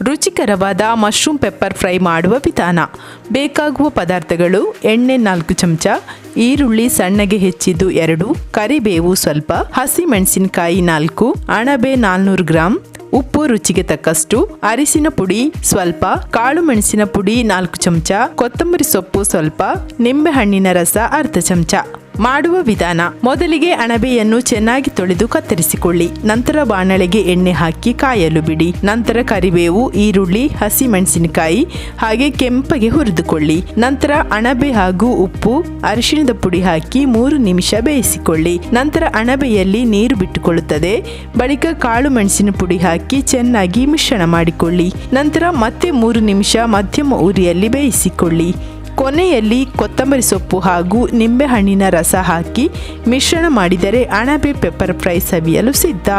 ರುಚಿಕರವಾದ mushroom pepper fry ಮಾಡುವ ವಿಧಾನ. ಬೇಕಾಗುವ ಪದಾರ್ಥಗಳು: ಎಣ್ಣೆ 4 ಚಮಚ, ಈರುಳ್ಳಿ ಸಣ್ಣಗೆ ಹೆಚ್ಚಿದ್ದು 2, ಕರಿಬೇವು ಸ್ವಲ್ಪ, ಹಸಿಮೆಣಸಿನಕಾಯಿ 4, ಅಣಬೆ 400 ಗ್ರಾಂ, ಉಪ್ಪು ರುಚಿಗೆ ತಕ್ಕಷ್ಟು, ಅರಿಶಿನ ಪುಡಿ ಸ್ವಲ್ಪ, ಕಾಳು ಮೆಣಸಿನ ಪುಡಿ 4 ಚಮಚ, ಕೊತ್ತಂಬರಿ ಸೊಪ್ಪು ಸ್ವಲ್ಪ, ನಿಂಬೆಹಣ್ಣಿನ ರಸ ಅರ್ಧ ಚಮಚ. ಮಾಡುವ ವಿಧಾನ: ಮೊದಲಿಗೆ ಅಣಬೆಯನ್ನು ಚೆನ್ನಾಗಿ ತೊಳೆದು ಕತ್ತರಿಸಿಕೊಳ್ಳಿ. ನಂತರ ಬಾಣಲೆಗೆ ಎಣ್ಣೆ ಹಾಕಿ ಕಾಯಲು ಬಿಡಿ. ನಂತರ ಕರಿಬೇವು, ಈರುಳ್ಳಿ, ಹಸಿಮೆಣಸಿನಕಾಯಿ ಹಾಗೆ ಕೆಂಪಗೆ ಹುರಿದುಕೊಳ್ಳಿ. ನಂತರ ಅಣಬೆ ಹಾಗೂ ಉಪ್ಪು, ಅರಿಶಿಣದ ಪುಡಿ ಹಾಕಿ 3 ನಿಮಿಷ ಬೇಯಿಸಿಕೊಳ್ಳಿ. ನಂತರ ಅಣಬೆಯಲ್ಲಿ ನೀರು ಬಿಟ್ಟುಕೊಳ್ಳುತ್ತದೆ. ಬಳಿಕ ಕಾಳು ಮೆಣಸಿನ ಪುಡಿ ಹಾಕಿ ಚೆನ್ನಾಗಿ ಮಿಶ್ರಣ ಮಾಡಿಕೊಳ್ಳಿ. ನಂತರ ಮತ್ತೆ 3 ನಿಮಿಷ ಮಧ್ಯಮ ಉರಿಯಲ್ಲಿ ಬೇಯಿಸಿಕೊಳ್ಳಿ. ಕೊನೆಯಲ್ಲಿ ಕೊತ್ತಂಬರಿ ಸೊಪ್ಪು ಹಾಗೂ ನಿಂಬೆಹಣ್ಣಿನ ರಸ ಹಾಕಿ ಮಿಶ್ರಣ ಮಾಡಿದರೆ ಅಣಬೆ ಪೆಪ್ಪರ್ ಫ್ರೈ ಸವಿಯಲು ಸಿದ್ಧ.